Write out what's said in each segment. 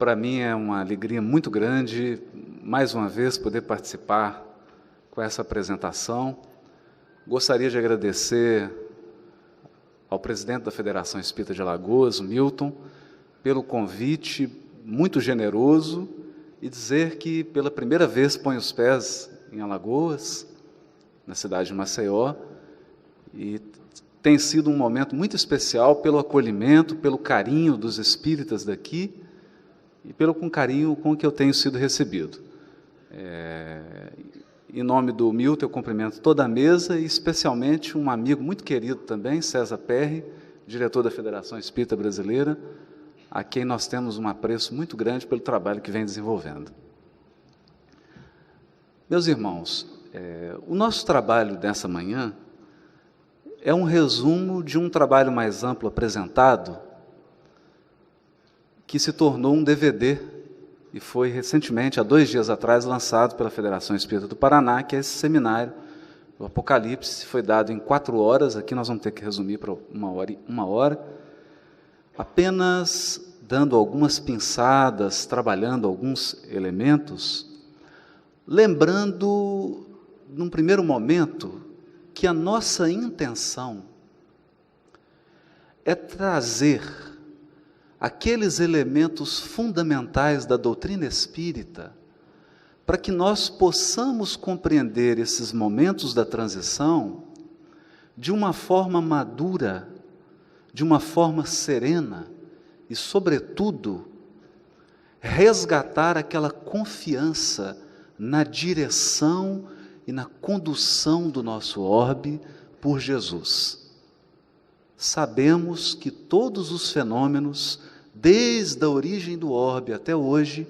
Para mim é uma alegria muito grande, mais uma vez, poder participar com essa apresentação. Gostaria de agradecer ao presidente da Federação Espírita de Alagoas, o Milton, pelo convite muito generoso e dizer que pela primeira vez põe os pés em Alagoas, na cidade de Maceió, e tem sido um momento muito especial pelo acolhimento, pelo carinho dos espíritas daqui e pelo carinho com que eu tenho sido recebido. Em nome do Milton, eu cumprimento toda a mesa e especialmente um amigo muito querido também, César Perry, diretor da Federação Espírita Brasileira, a quem nós temos um apreço muito grande pelo trabalho que vem desenvolvendo. Meus irmãos, o nosso trabalho dessa manhã é um resumo de um trabalho mais amplo apresentado, que se tornou um DVD, e foi recentemente, há 2 dias atrás, lançado pela Federação Espírita do Paraná, que é esse seminário, o Apocalipse, foi dado em 4 horas, aqui nós vamos ter que resumir para uma hora, apenas dando algumas pinçadas, trabalhando alguns elementos, lembrando, num primeiro momento, que a nossa intenção é trazer aqueles elementos fundamentais da doutrina espírita para que nós possamos compreender esses momentos da transição de uma forma madura, de uma forma serena e, sobretudo, resgatar aquela confiança na direção e na condução do nosso orbe por Jesus. Sabemos que todos os fenômenos, desde a origem do orbe até hoje,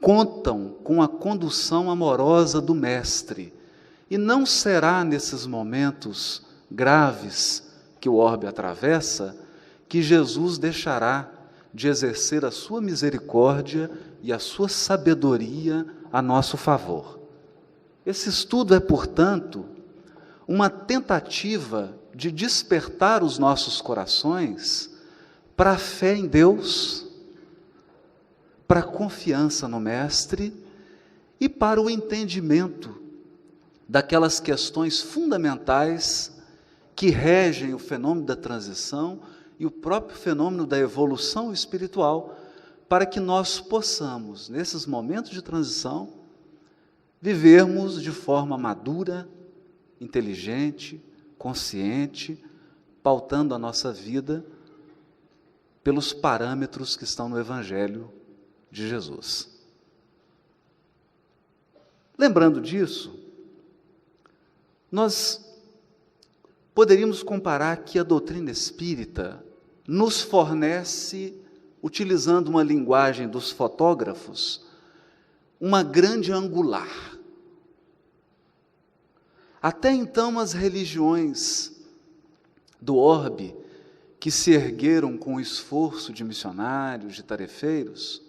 contam com a condução amorosa do Mestre, e não será nesses momentos graves que o orbe atravessa que Jesus deixará de exercer a sua misericórdia e a sua sabedoria a nosso favor. Esse estudo é, portanto, uma tentativa de despertar os nossos corações para a fé em Deus, para a confiança no Mestre e para o entendimento daquelas questões fundamentais que regem o fenômeno da transição e o próprio fenômeno da evolução espiritual, para que nós possamos, nesses momentos de transição, vivermos de forma madura, inteligente, consciente, pautando a nossa vida pelos parâmetros que estão no Evangelho de Jesus. Lembrando disso, nós poderíamos comparar que a doutrina espírita nos fornece, utilizando uma linguagem dos fotógrafos, uma grande angular. Até então, as religiões do orbe, que se ergueram com o esforço de missionários, de tarefeiros,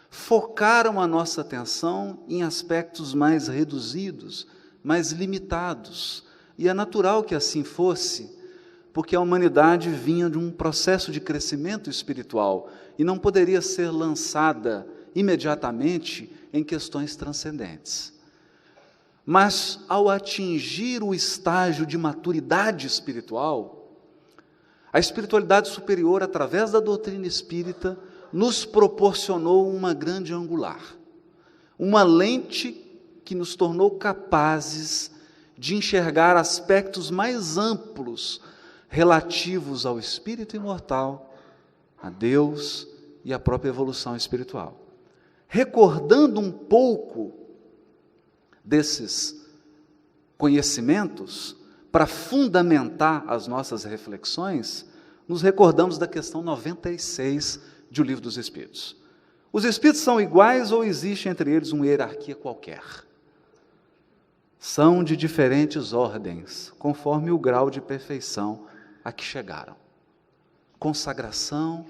focaram a nossa atenção em aspectos mais reduzidos, mais limitados, e é natural que assim fosse, porque a humanidade vinha de um processo de crescimento espiritual e não poderia ser lançada imediatamente em questões transcendentes. Mas, ao atingir o estágio de maturidade espiritual, a espiritualidade superior, através da doutrina espírita, nos proporcionou uma grande angular, uma lente que nos tornou capazes de enxergar aspectos mais amplos relativos ao espírito imortal, a Deus e à própria evolução espiritual. Recordando um pouco desses conhecimentos, para fundamentar as nossas reflexões, nos recordamos da questão 96 de O Livro dos Espíritos. Os espíritos são iguais ou existe entre eles uma hierarquia qualquer? São de diferentes ordens, conforme o grau de perfeição a que chegaram. Consagração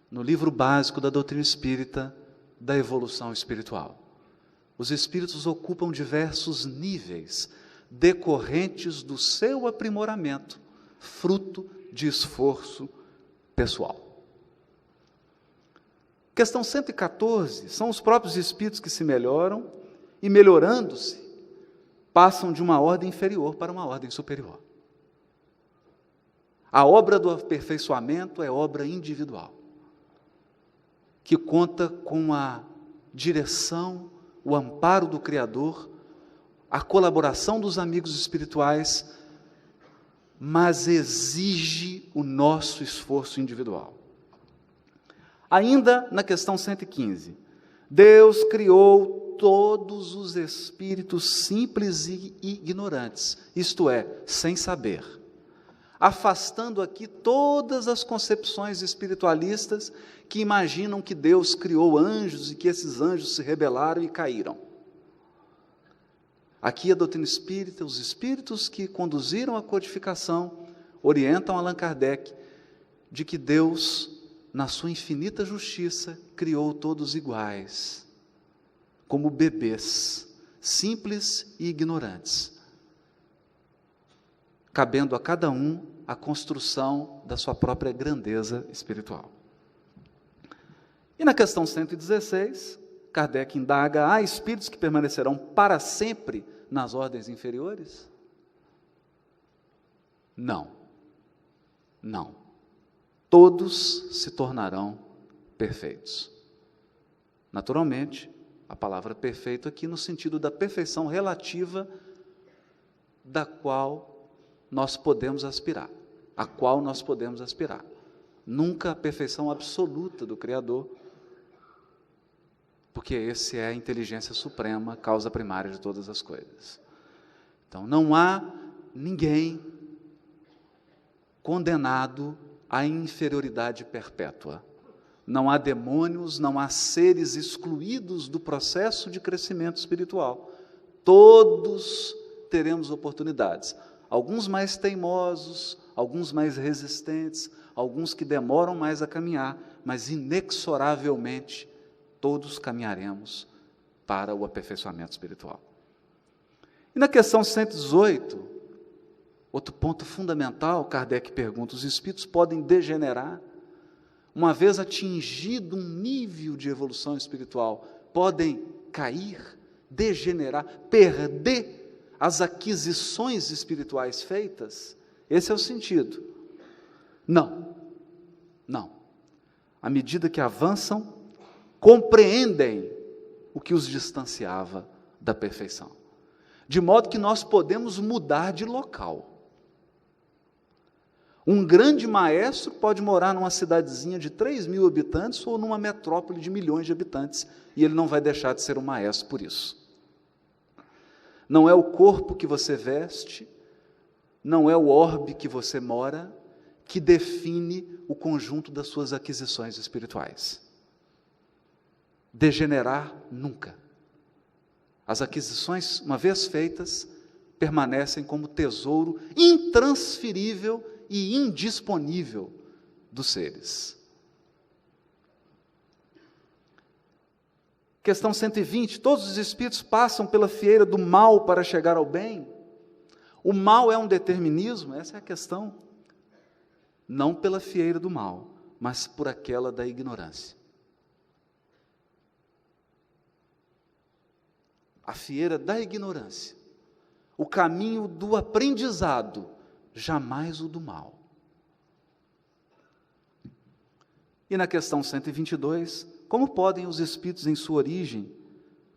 no livro básico da doutrina espírita da evolução espiritual. Os espíritos ocupam diversos níveis decorrentes do seu aprimoramento, fruto de esforço pessoal. Questão 114, são os próprios espíritos que se melhoram e, melhorando-se, passam de uma ordem inferior para uma ordem superior. A obra do aperfeiçoamento é obra individual, que conta com a direção, o amparo do Criador, a colaboração dos amigos espirituais, mas exige o nosso esforço individual. Ainda na questão 115, Deus criou todos os espíritos simples e ignorantes, isto é, sem saber, afastando aqui todas as concepções espiritualistas que imaginam que Deus criou anjos e que esses anjos se rebelaram e caíram. Aqui a doutrina espírita, os espíritos que conduziram a codificação, orientam Allan Kardec de que Deus, na sua infinita justiça, criou todos iguais, como bebês, simples e ignorantes, cabendo a cada um a construção da sua própria grandeza espiritual. E na questão 116, Kardec indaga: há espíritos que permanecerão para sempre nas ordens inferiores? Não. Não. Todos se tornarão perfeitos. Naturalmente, a palavra perfeito aqui no sentido da perfeição relativa da qual nós podemos aspirar, a qual nós podemos aspirar. Nunca a perfeição absoluta do Criador, porque esse é a inteligência suprema, causa primária de todas as coisas. Então, não há ninguém condenado à inferioridade perpétua. Não há demônios, não há seres excluídos do processo de crescimento espiritual. Todos teremos oportunidades. Alguns mais teimosos, alguns mais resistentes, alguns que demoram mais a caminhar, mas inexoravelmente todos caminharemos para o aperfeiçoamento espiritual. E na questão 118, outro ponto fundamental, Kardec pergunta: os espíritos podem degenerar? Uma vez atingido um nível de evolução espiritual, podem cair, degenerar, perder as aquisições espirituais feitas? Esse é o sentido. Não, não. À medida que avançam, compreendem o que os distanciava da perfeição. De modo que nós podemos mudar de local. Um grande maestro pode morar numa cidadezinha de 3.000 habitantes ou numa metrópole de milhões de habitantes, e ele não vai deixar de ser um maestro por isso. Não é o corpo que você veste, não é o orbe que você mora, que define o conjunto das suas aquisições espirituais. Degenerar nunca. As aquisições, uma vez feitas, permanecem como tesouro intransferível e indisponível dos seres. Questão 120, todos os espíritos passam pela fieira do mal para chegar ao bem? O mal é um determinismo? Essa é a questão. Não pela fieira do mal, mas por aquela da ignorância. A fieira da ignorância, o caminho do aprendizado, jamais o do mal. E na questão 122, como podem os espíritos em sua origem,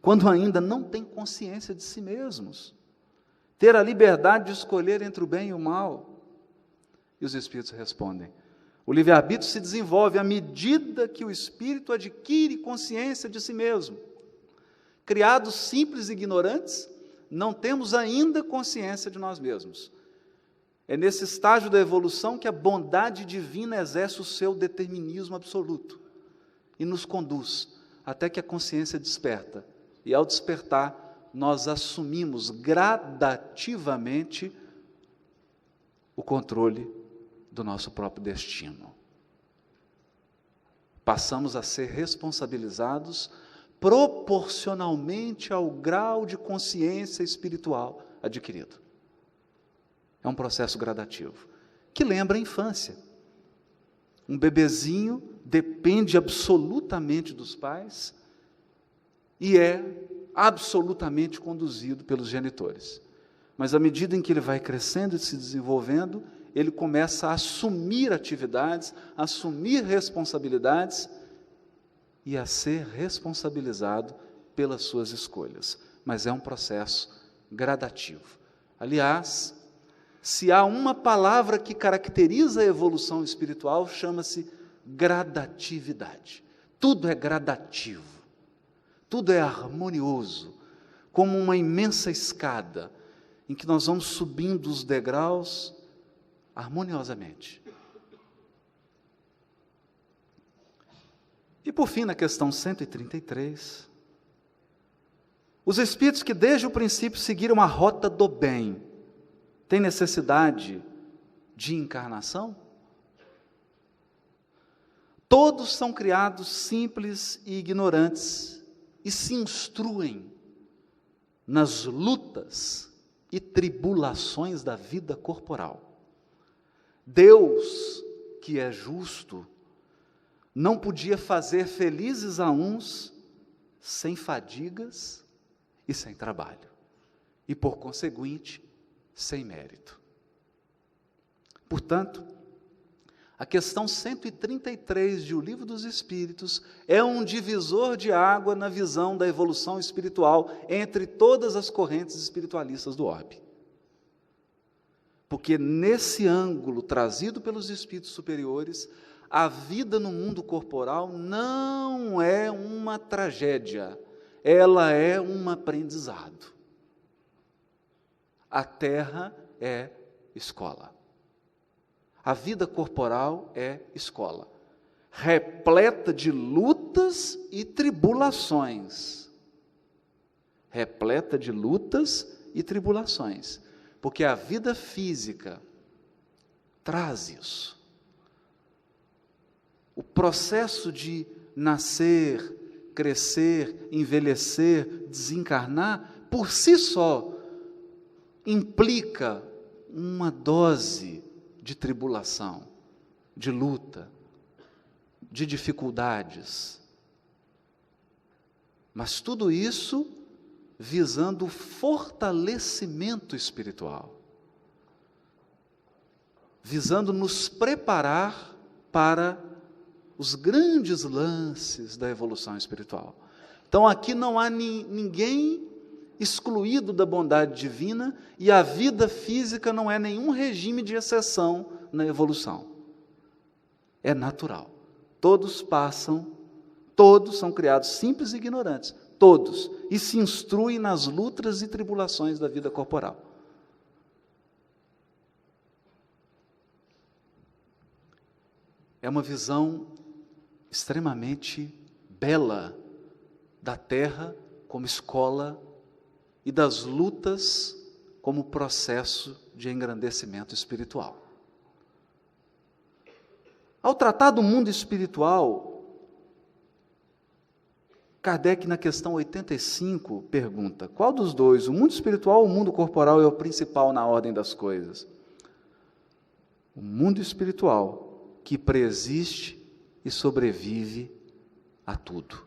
quando ainda não têm consciência de si mesmos, ter a liberdade de escolher entre o bem e o mal? E os espíritos respondem: o livre-arbítrio se desenvolve à medida que o espírito adquire consciência de si mesmo. Criados simples e ignorantes, não temos ainda consciência de nós mesmos. É nesse estágio da evolução que a bondade divina exerce o seu determinismo absoluto e nos conduz até que a consciência desperta. E ao despertar, nós assumimos gradativamente o controle do nosso próprio destino. Passamos a ser responsabilizados proporcionalmente ao grau de consciência espiritual adquirido. É um processo gradativo, que lembra a infância. Um bebezinho depende absolutamente dos pais e é absolutamente conduzido pelos genitores. Mas à medida em que ele vai crescendo e se desenvolvendo, ele começa a assumir atividades, a assumir responsabilidades e a ser responsabilizado pelas suas escolhas. Mas é um processo gradativo. Aliás, se há uma palavra que caracteriza a evolução espiritual, chama-se gradatividade. Tudo é gradativo, tudo é harmonioso, como uma imensa escada, em que nós vamos subindo os degraus harmoniosamente. E por fim, na questão 133, os espíritos que desde o princípio seguiram a rota do bem, têm necessidade de encarnação? Todos são criados simples e ignorantes e se instruem nas lutas e tribulações da vida corporal. Deus, que é justo, não podia fazer felizes a uns sem fadigas e sem trabalho, e por conseguinte, sem mérito. Portanto, a questão 133 de O Livro dos Espíritos é um divisor de água na visão da evolução espiritual entre todas as correntes espiritualistas do orbe. Porque nesse ângulo trazido pelos espíritos superiores, a vida no mundo corporal não é uma tragédia, ela é um aprendizado. A terra é escola. A vida corporal é escola, repleta de lutas e tribulações. Repleta de lutas e tribulações, porque a vida física traz isso. O processo de nascer, crescer, envelhecer, desencarnar, por si só, implica uma dose de tribulação, de luta, de dificuldades. Mas tudo isso visando o fortalecimento espiritual, visando nos preparar para os grandes lances da evolução espiritual. Então aqui não há ninguém excluído da bondade divina, e a vida física não é nenhum regime de exceção na evolução. É natural. Todos passam, todos são criados simples e ignorantes, todos, e se instruem nas lutas e tribulações da vida corporal. É uma visão extremamente bela da Terra como escola e das lutas como processo de engrandecimento espiritual. Ao tratar do mundo espiritual, Kardec, na questão 85, pergunta: qual dos dois, o mundo espiritual ou o mundo corporal, é o principal na ordem das coisas? O mundo espiritual, que preexiste e sobrevive a tudo.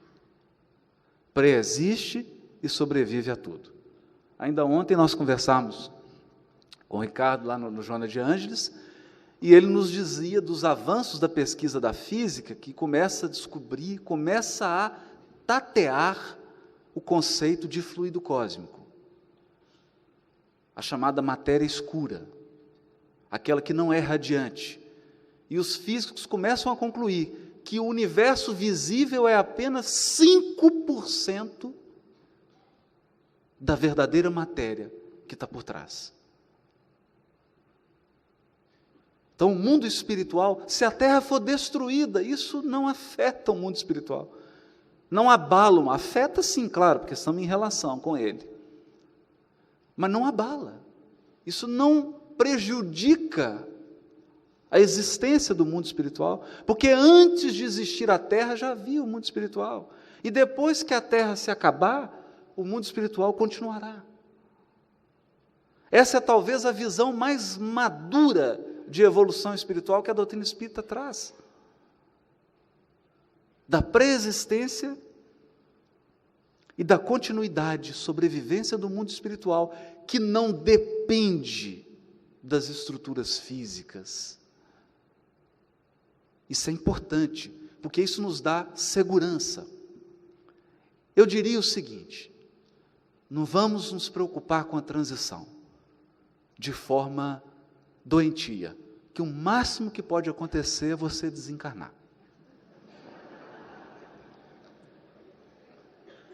Preexiste e sobrevive a tudo. Ainda ontem nós conversamos com o Ricardo lá no Joana de Ângeles, e ele nos dizia dos avanços da pesquisa da física, que começa a descobrir, começa a tatear o conceito de fluido cósmico, a chamada matéria escura, aquela que não é radiante. E os físicos começam a concluir que o universo visível é apenas 5% da verdadeira matéria que está por trás. Então, o mundo espiritual, se a Terra for destruída, isso não afeta o mundo espiritual. Não abala, afeta sim, claro, porque estamos em relação com ele. Mas não abala. Isso não prejudica a existência do mundo espiritual, porque antes de existir a Terra já havia o mundo espiritual. E depois que a Terra se acabar, o mundo espiritual continuará. Essa é talvez a visão mais madura de evolução espiritual que a doutrina espírita traz. da pré-existência e da continuidade, sobrevivência do mundo espiritual, que não depende das estruturas físicas. Isso é importante, porque isso nos dá segurança. Eu diria o seguinte: não vamos nos preocupar com a transição de forma doentia, que o máximo que pode acontecer é você desencarnar.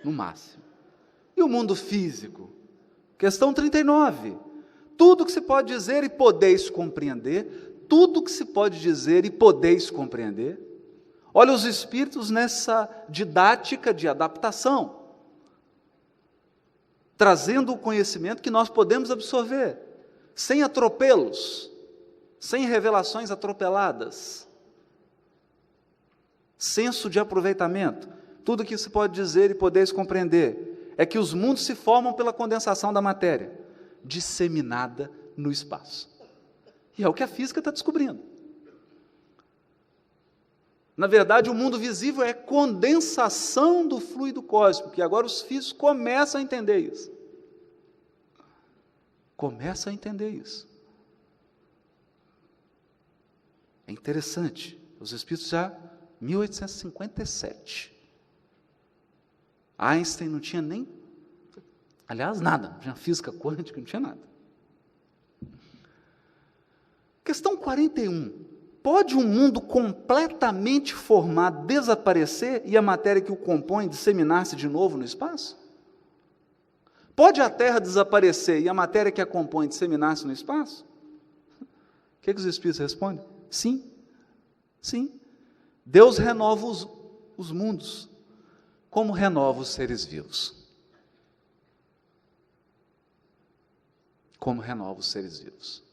No máximo. E o mundo físico? Questão 39. Tudo que se pode dizer e podeis compreender, tudo que se pode dizer e podeis compreender. Olha os espíritos nessa didática de adaptação, trazendo o conhecimento que nós podemos absorver, sem atropelos, sem revelações atropeladas, senso de aproveitamento. Tudo que se pode dizer e podeis compreender é que os mundos se formam pela condensação da matéria, disseminada no espaço. E é o que a física está descobrindo. Na verdade, o mundo visível é condensação do fluido cósmico, e agora os físicos começam a entender isso. Começam a entender isso. É interessante, os espíritos já 1857. Einstein não tinha nem, aliás, nada, não tinha física quântica, não tinha nada. Questão 41. Pode um mundo completamente formado desaparecer e a matéria que o compõe disseminar-se de novo no espaço? Pode a Terra desaparecer e a matéria que a compõe disseminar-se no espaço? O que os Espíritos respondem? Sim, sim. Deus renova os mundos, como renova os seres vivos. Como renova os seres vivos.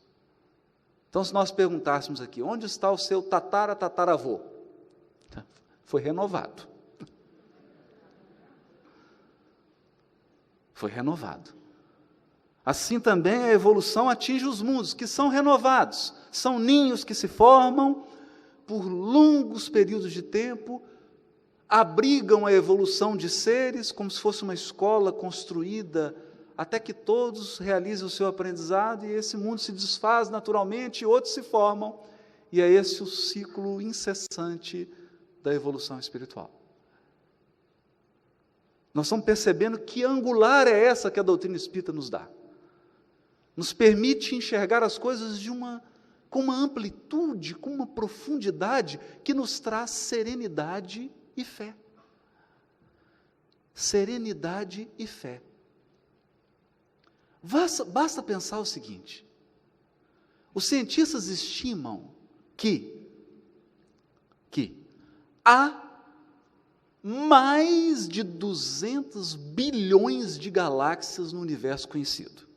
Então, se nós perguntássemos aqui, onde está o seu tataravô? Foi renovado. Foi renovado. Assim também a evolução atinge os mundos, que são renovados. São ninhos que se formam por longos períodos de tempo, abrigam a evolução de seres, como se fosse uma escola construída até que todos realizem o seu aprendizado, e esse mundo se desfaz naturalmente, e outros se formam, e é esse o ciclo incessante da evolução espiritual. Nós estamos percebendo que angular é essa que a doutrina espírita nos dá. Nos permite enxergar as coisas com uma amplitude, com uma profundidade, que nos traz serenidade e fé. Serenidade e fé. Basta pensar o seguinte: os cientistas estimam que há mais de 200 bilhões de galáxias no universo conhecido.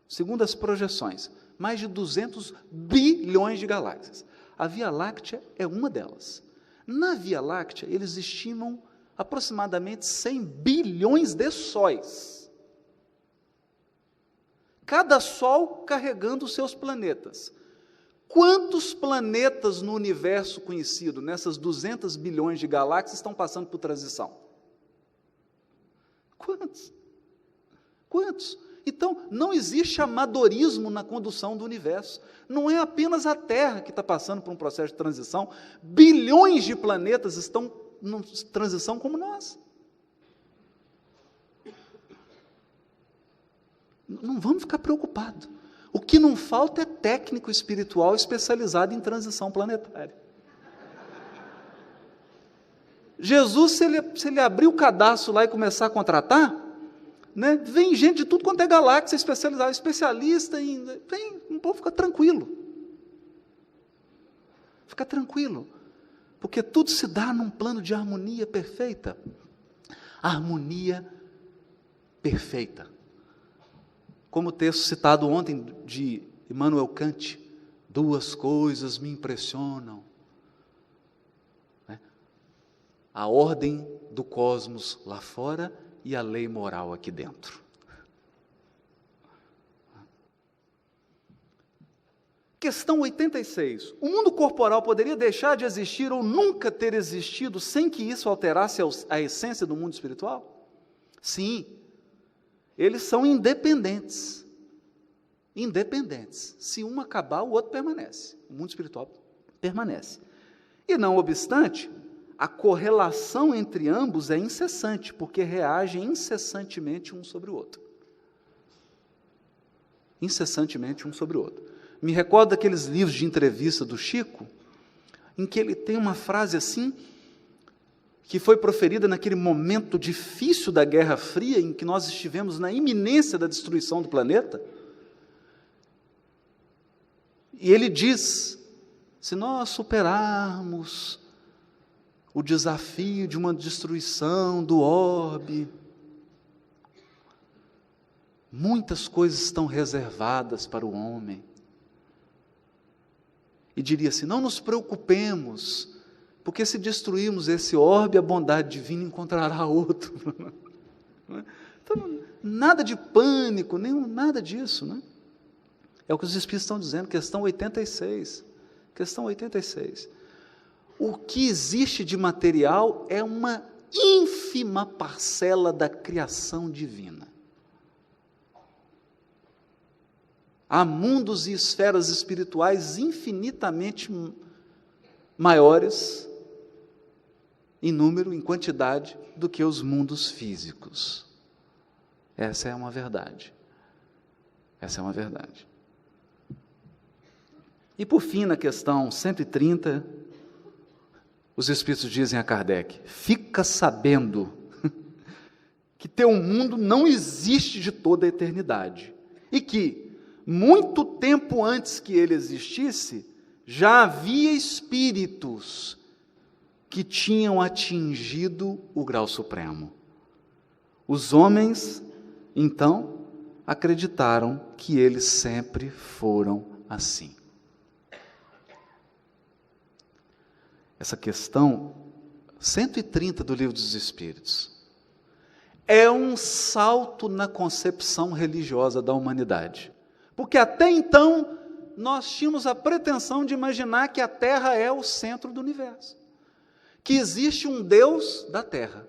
Segundo as projeções, mais de 200 bilhões de galáxias. A Via Láctea é uma delas. Na Via Láctea, eles estimam aproximadamente 100 bilhões de sóis. Cada sol carregando os seus planetas. Quantos planetas no universo conhecido, nessas 200 bilhões de galáxias, estão passando por transição? Quantos? Quantos? Então, não existe amadorismo na condução do universo. Não é apenas a Terra que está passando por um processo de transição. Bilhões de planetas estão em transição como nós. Não vamos ficar preocupados. O que não falta é técnico espiritual especializado em transição planetária. Jesus, se ele abrir o cadastro lá e começar a contratar, né, vem gente de tudo quanto é galáxia especializada, especialista em... o povo fica tranquilo. Fica tranquilo. Porque tudo se dá num plano de harmonia perfeita. Harmonia perfeita. Como o texto citado ontem de Immanuel Kant, duas coisas me impressionam. A ordem do cosmos lá fora e a lei moral aqui dentro. Questão 86. O mundo corporal poderia deixar de existir ou nunca ter existido sem que isso alterasse a essência do mundo espiritual? Sim, eles são independentes. Independentes. Se um acabar, o outro permanece. O mundo espiritual permanece. E não obstante, a correlação entre ambos é incessante, porque reagem incessantemente um sobre o outro. Incessantemente um sobre o outro. Me recordo daqueles livros de entrevista do Chico, em que ele tem uma frase assim, que foi proferida naquele momento difícil da Guerra Fria, em que nós estivemos na iminência da destruição do planeta. E ele diz, se nós superarmos o desafio de uma destruição do orbe, muitas coisas estão reservadas para o homem. E diria assim, não nos preocupemos, porque se destruirmos esse orbe, a bondade divina encontrará outro. Então, nada de pânico, nada disso, né? É o que os Espíritos estão dizendo, questão 86. Questão 86. O que existe de material é uma ínfima parcela da criação divina. Há mundos e esferas espirituais infinitamente maiores em número, em quantidade, do que os mundos físicos. Essa é uma verdade. Essa é uma verdade. E por fim, na questão 130, os Espíritos dizem a Kardec, fica sabendo que teu mundo não existe de toda a eternidade, e que, muito tempo antes que ele existisse, já havia espíritos que tinham atingido o grau supremo. Os homens, então, acreditaram que eles sempre foram assim. Essa questão 130 do Livro dos Espíritos é um salto na concepção religiosa da humanidade. Porque até então, nós tínhamos a pretensão de imaginar que a Terra é o centro do universo. Que existe um Deus da Terra.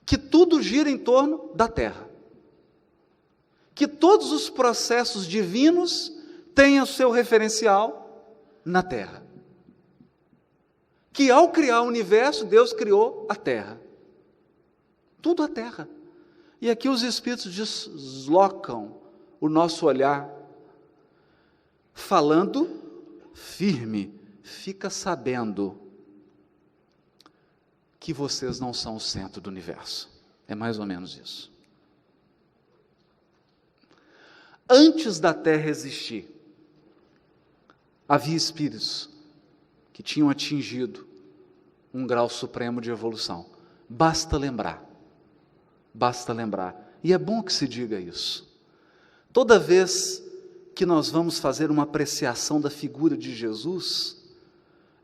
Que tudo gira em torno da Terra. Que todos os processos divinos têm o seu referencial na Terra. Que ao criar o universo, Deus criou a Terra. Tudo a Terra. E aqui os Espíritos deslocam o nosso olhar, falando firme, fica sabendo que vocês não são o centro do universo. É mais ou menos isso. Antes da Terra existir, havia espíritos que tinham atingido um grau supremo de evolução. Basta lembrar. Basta lembrar. E é bom que se diga isso. Toda vez que nós vamos fazer uma apreciação da figura de Jesus,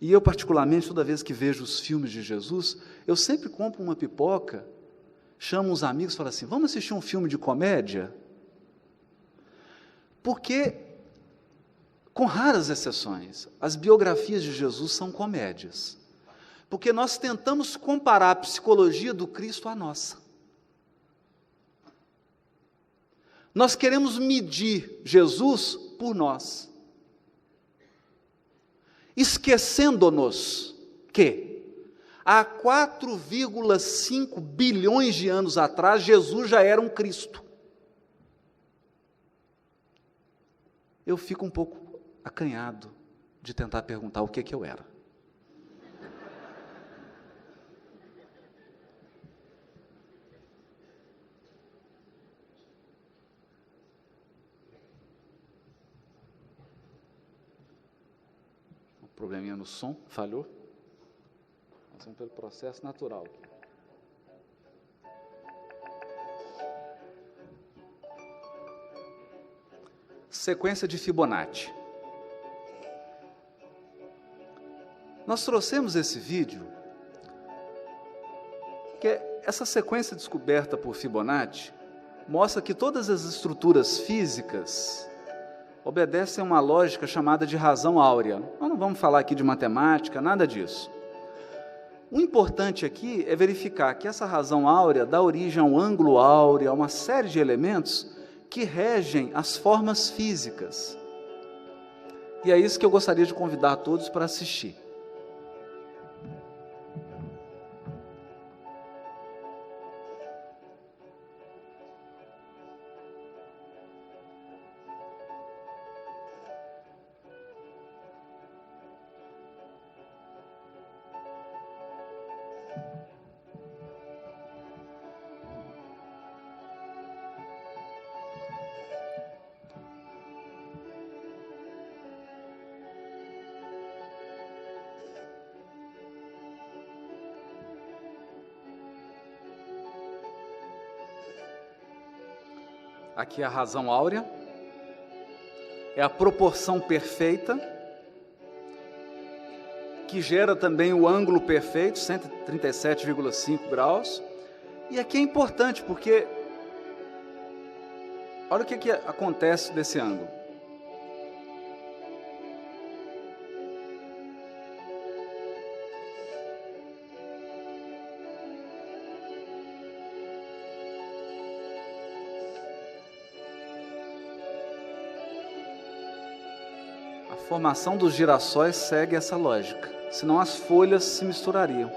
e eu particularmente, toda vez que vejo os filmes de Jesus, eu sempre compro uma pipoca, chamo uns amigos e falo assim, vamos assistir um filme de comédia? Porque, com raras exceções, as biografias de Jesus são comédias. Porque nós tentamos comparar a psicologia do Cristo à nossa. Nós queremos medir Jesus por nós, esquecendo-nos que há 4,5 bilhões de anos atrás, Jesus já era um Cristo. Eu fico um pouco acanhado de tentar perguntar o que eu era. Probleminha no som, falhou. Nós vamos pelo processo natural. Sequência de Fibonacci. Nós trouxemos esse vídeo, que essa sequência descoberta por Fibonacci mostra que todas as estruturas físicas obedecem a uma lógica chamada de razão áurea. Nós não vamos falar aqui de matemática, nada disso. O importante aqui é verificar que essa razão áurea dá origem ao ângulo áureo, a uma série de elementos que regem as formas físicas. E é isso que eu gostaria de convidar a todos para assistir. Aqui a razão áurea, é a proporção perfeita, que gera também o ângulo perfeito, 137,5 graus. E aqui é importante porque, olha o que acontece desse ângulo. A formação dos girassóis segue essa lógica, senão as folhas se misturariam.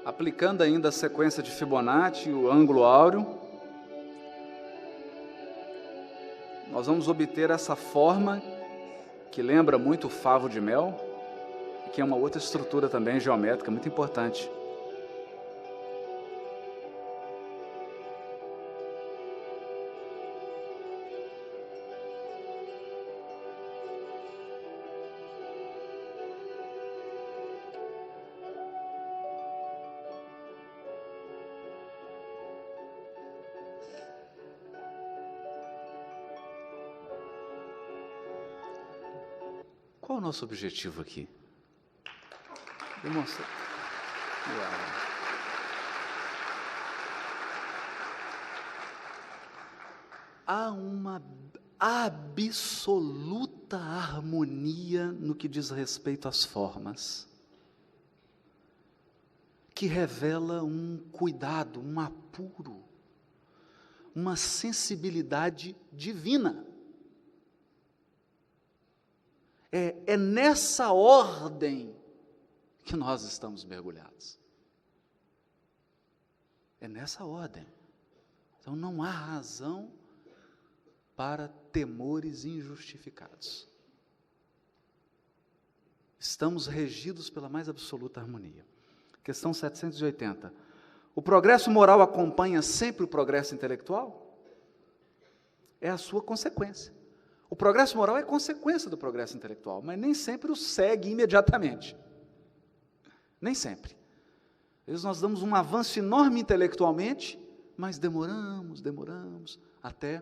Aplicando ainda a sequência de Fibonacci, o ângulo áureo, nós vamos obter essa forma que lembra muito o favo de mel, e que é uma outra estrutura também geométrica muito importante. Qual é o nosso objetivo aqui? Demonstrar. Há uma absoluta harmonia no que diz respeito às formas, que revela um cuidado, um apuro, uma sensibilidade divina. É nessa ordem que nós estamos mergulhados. É nessa ordem. Então não há razão para temores injustificados. Estamos regidos pela mais absoluta harmonia. Questão 780. O progresso moral acompanha sempre o progresso intelectual? É a sua consequência. O progresso moral é consequência do progresso intelectual, mas nem sempre o segue imediatamente. Nem sempre. Às vezes nós damos um avanço enorme intelectualmente, mas demoramos até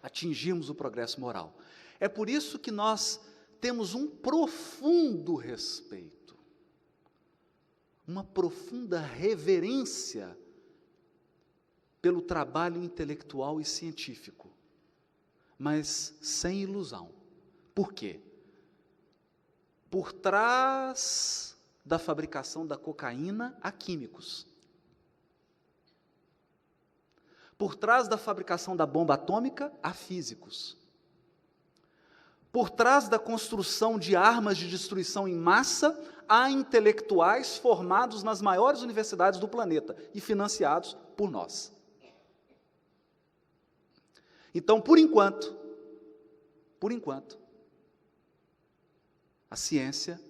atingirmos o progresso moral. É por isso que nós temos um profundo respeito, uma profunda reverência pelo trabalho intelectual e científico, mas sem ilusão. Por quê? Por trás da fabricação da cocaína há químicos. Por trás da fabricação da bomba atômica há físicos. Por trás da construção de armas de destruição em massa há intelectuais formados nas maiores universidades do planeta e financiados por nós. Então, por enquanto, a ciência,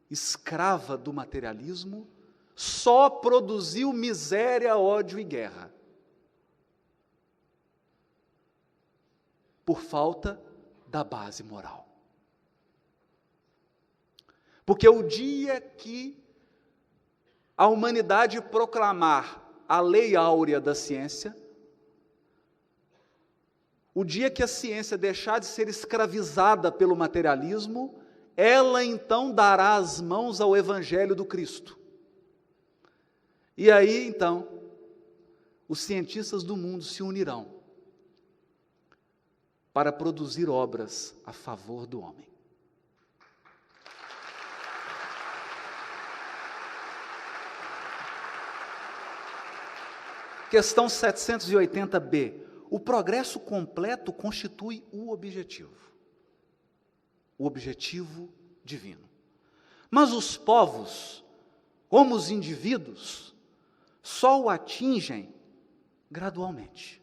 escrava do materialismo, só produziu miséria, ódio e guerra. por falta da base moral. Porque o dia que a humanidade proclamar a lei áurea da ciência, o dia que a ciência deixar de ser escravizada pelo materialismo, ela então dará as mãos ao Evangelho do Cristo. E aí, então, os cientistas do mundo se unirão para produzir obras a favor do homem. Questão 780b. O progresso completo constitui o objetivo divino. Mas os povos, como os indivíduos, só o atingem gradualmente.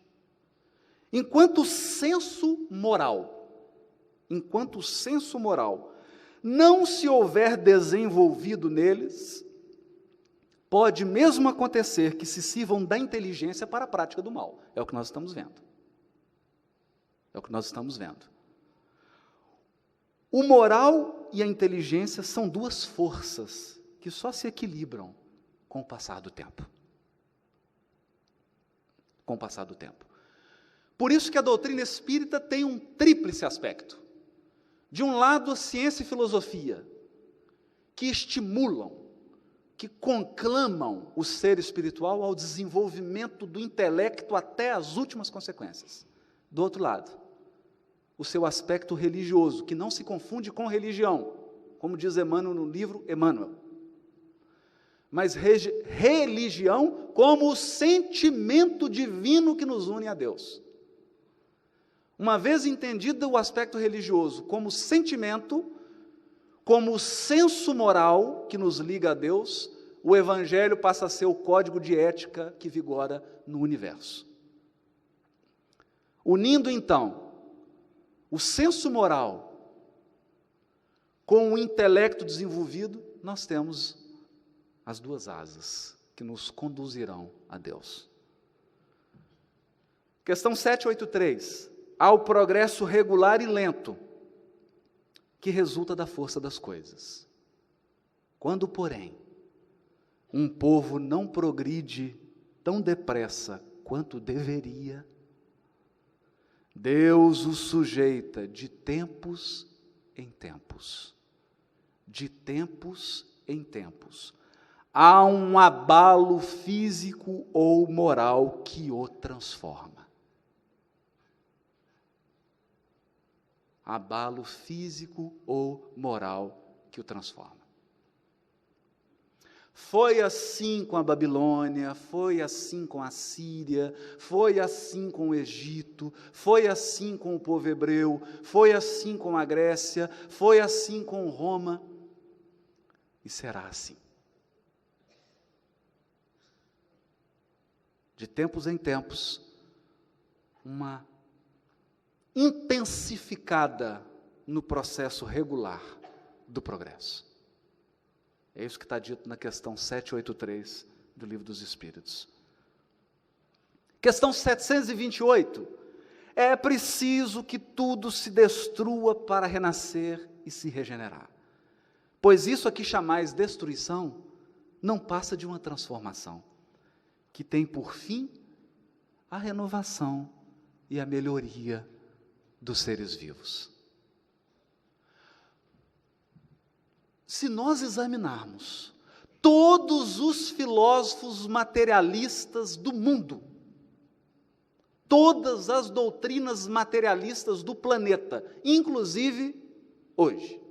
Enquanto o senso moral não se houver desenvolvido neles, pode mesmo acontecer que se sirvam da inteligência para a prática do mal. É o que nós estamos vendo. O moral e a inteligência são duas forças que só se equilibram com o passar do tempo. Por isso que a doutrina espírita tem um tríplice aspecto. De um lado, a ciência e filosofia, que estimulam, que conclamam o ser espiritual ao desenvolvimento do intelecto até as últimas consequências. Do outro lado, o seu aspecto religioso, que não se confunde com religião, como diz Emmanuel no livro Emmanuel, mas religião como o sentimento divino que nos une a Deus. Uma vez entendido o aspecto religioso como sentimento, como o senso moral que nos liga a Deus, o Evangelho passa a ser o código de ética que vigora no universo. Unindo, então, o senso moral com o intelecto desenvolvido, nós temos as duas asas que nos conduzirão a Deus. Questão 783. Há o progresso regular e lento, que resulta da força das coisas. Quando, porém, um povo não progride tão depressa quanto deveria, Deus o sujeita de tempos em tempos. De tempos em tempos. Há um abalo físico ou moral que o transforma. Abalo físico ou moral que o transforma. Foi assim com a Babilônia, foi assim com a Síria, foi assim com o Egito, foi assim com o povo hebreu, foi assim com a Grécia, foi assim com Roma, e será assim. De tempos em tempos, uma intensificada no processo regular do progresso. É isso que está dito na questão 783 do Livro dos Espíritos. Questão 728. É preciso que tudo se destrua para renascer e se regenerar. Pois isso aqui chamais destruição não passa de uma transformação, que tem por fim a renovação e a melhoria dos seres vivos. Se nós examinarmos todos os filósofos materialistas do mundo, todas as doutrinas materialistas do planeta, inclusive hoje,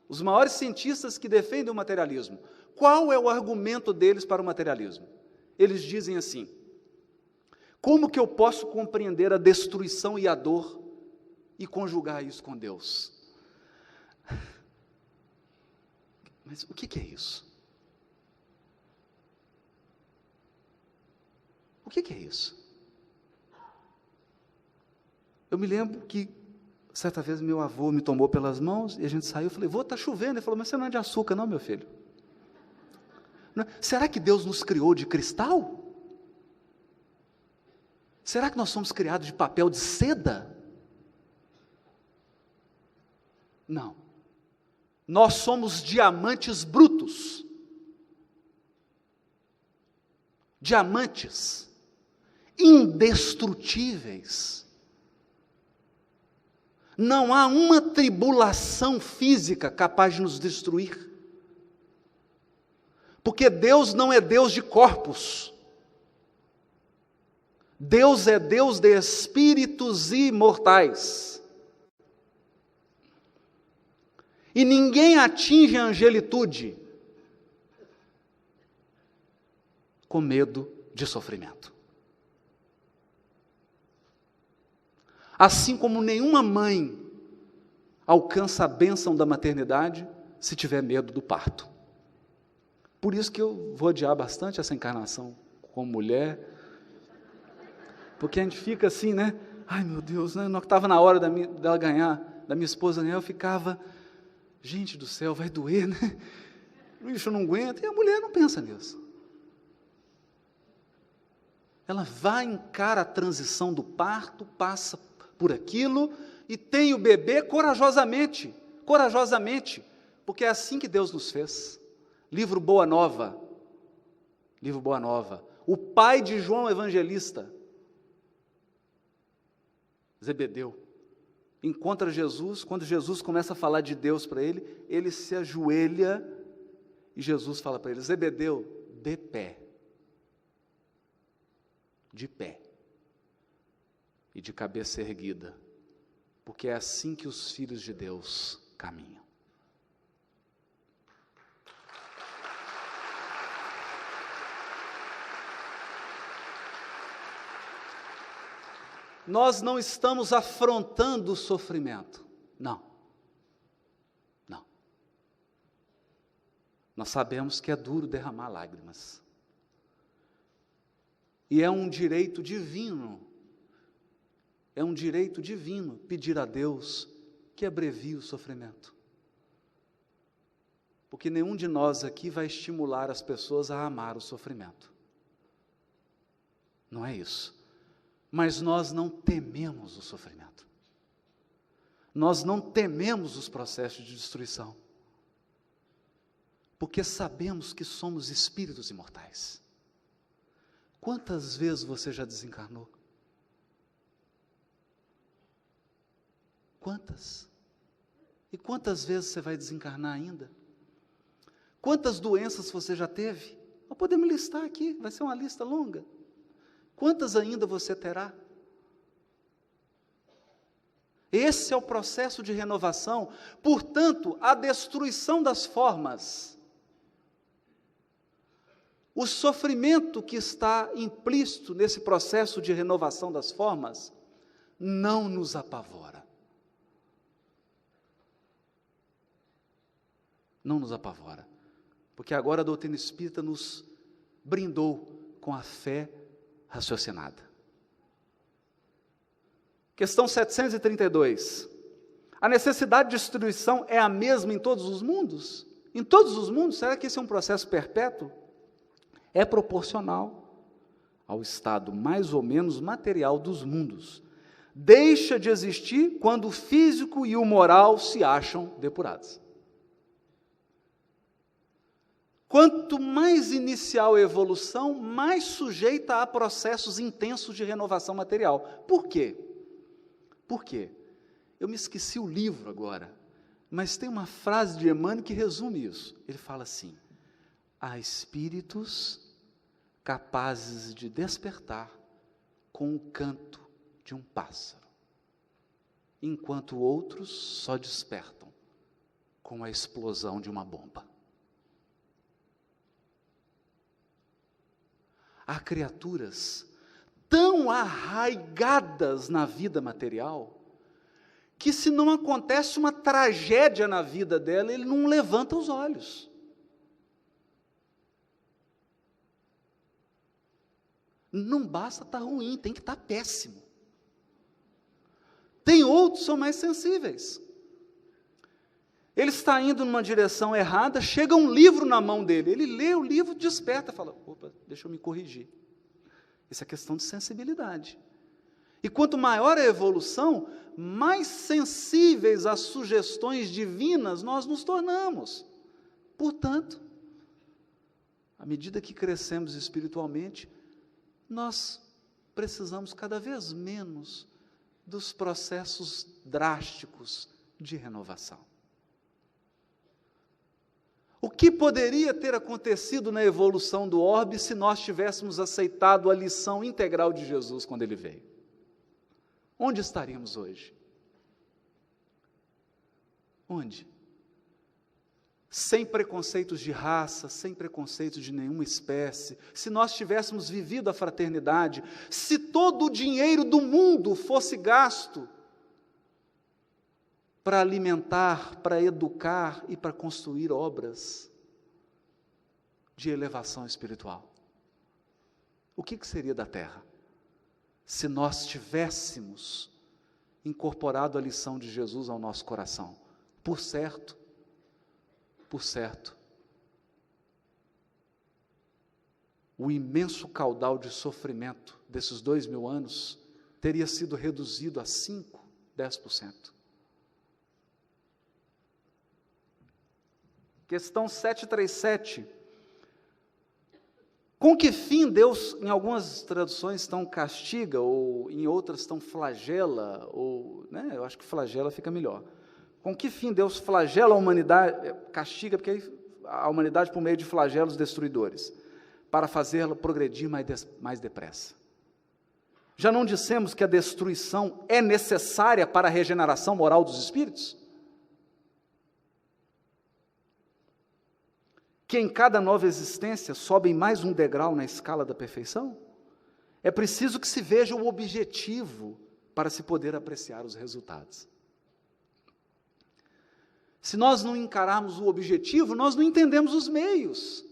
os maiores cientistas que defendem o materialismo, qual é o argumento deles para o materialismo? Eles dizem assim: como que eu posso compreender a destruição e a dor e conjugar isso com Deus? Mas o que é isso? O que é isso? Eu me lembro que, certa vez, meu avô me tomou pelas mãos e a gente saiu. Eu falei: vô, está chovendo. Ele falou: mas você não é de açúcar não, meu filho. Não, será que Deus nos criou de cristal? Será que nós somos criados de papel de seda? Não. Nós somos diamantes brutos. Diamantes indestrutíveis. Não há uma tribulação física capaz de nos destruir. Porque Deus não é Deus de corpos. Deus é Deus de espíritos imortais. E ninguém atinge a angelitude com medo de sofrimento. Assim como nenhuma mãe alcança a bênção da maternidade se tiver medo do parto. Por isso que eu vou odiar bastante essa encarnação como mulher, porque a gente fica assim, né? Ai meu Deus, né? Não estava na hora dela ganhar, da minha esposa ganhar, eu ficava, gente do céu, vai doer, né? O bicho não aguenta, e a mulher não pensa nisso. Ela vai, encara a transição do parto, passa por aquilo e tem o bebê corajosamente, porque é assim que Deus nos fez. Livro Boa Nova, o pai de João Evangelista, Zebedeu, encontra Jesus, quando Jesus começa a falar de Deus para ele, ele se ajoelha e Jesus fala para ele, Zebedeu, de pé e de cabeça erguida, porque é assim que os filhos de Deus caminham. Nós não estamos afrontando o sofrimento, não. Nós sabemos que é duro derramar lágrimas. E é um direito divino, pedir a Deus que abrevie o sofrimento. Porque nenhum de nós aqui vai estimular as pessoas a amar o sofrimento. Não é isso. Mas nós não tememos o sofrimento. Nós não tememos os processos de destruição. Porque sabemos que somos espíritos imortais. Quantas vezes você já desencarnou? Quantas? E quantas vezes você vai desencarnar ainda? Quantas doenças você já teve? Nós podemos listar aqui, vai ser uma lista longa. Quantas ainda você terá? Esse é o processo de renovação. Portanto, a destruição das formas, o sofrimento que está implícito nesse processo de renovação das formas, não nos apavora. Não nos apavora. Porque agora a doutrina espírita nos brindou com a fé raciocinada. Questão 732. A necessidade de destruição é a mesma em todos os mundos? Em todos os mundos? Será que esse é um processo perpétuo? É proporcional ao estado mais ou menos material dos mundos. Deixa de existir quando o físico e o moral se acham depurados. Quanto mais inicial a evolução, mais sujeita a processos intensos de renovação material. Por quê? Por quê? Eu me esqueci o livro agora, mas tem uma frase de Emmanuel que resume isso. Ele fala assim, há espíritos capazes de despertar com o canto de um pássaro, enquanto outros só despertam com a explosão de uma bomba. Há criaturas tão arraigadas na vida material, que se não acontece uma tragédia na vida dela, ele não levanta os olhos. Não basta estar ruim, tem que estar péssimo. Tem outros que são mais sensíveis. Ele está indo numa direção errada, chega um livro na mão dele, ele lê o livro, desperta, fala, opa, deixa eu me corrigir. Isso é questão de sensibilidade. E quanto maior a evolução, mais sensíveis às sugestões divinas nós nos tornamos. Portanto, à medida que crescemos espiritualmente, nós precisamos cada vez menos dos processos drásticos de renovação. O que poderia ter acontecido na evolução do orbe se nós tivéssemos aceitado a lição integral de Jesus quando ele veio? Onde estaríamos hoje? Onde? Sem preconceitos de raça, sem preconceitos de nenhuma espécie, se nós tivéssemos vivido a fraternidade, se todo o dinheiro do mundo fosse gasto para alimentar, para educar e para construir obras de elevação espiritual, o que seria da terra? Se nós tivéssemos incorporado a lição de Jesus ao nosso coração. Por certo, o imenso caudal de sofrimento desses 2000 anos teria sido reduzido a 5%, 10%. Questão 737. Com que fim Deus, em algumas traduções estão castiga, ou em outras estão flagela, ou, eu acho que flagela fica melhor. Com que fim Deus flagela a humanidade, castiga, porque aí a humanidade por meio de flagelos destruidores, para fazê-la progredir mais depressa. Já não dissemos que a destruição é necessária para a regeneração moral dos espíritos? Que em cada nova existência sobem mais um degrau na escala da perfeição? É preciso que se veja o objetivo para se poder apreciar os resultados. Se nós não encararmos o objetivo, nós não entendemos os meios.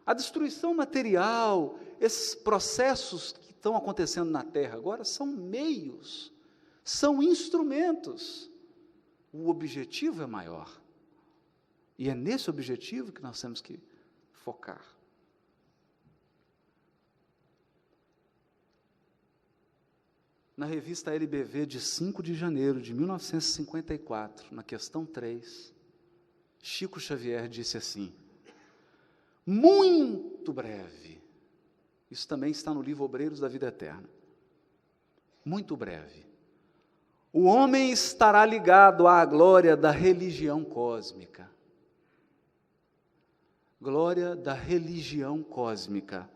A destruição material, esses processos que estão acontecendo na Terra agora, são meios, são instrumentos. O objetivo é maior. E é nesse objetivo que nós temos que focar. Na revista LBV de 5 de janeiro de 1954, na questão 3, Chico Xavier disse assim: muito breve, isso também está no livro Obreiros da Vida Eterna, muito breve, o homem estará ligado à glória da religião cósmica. Glória da religião cósmica,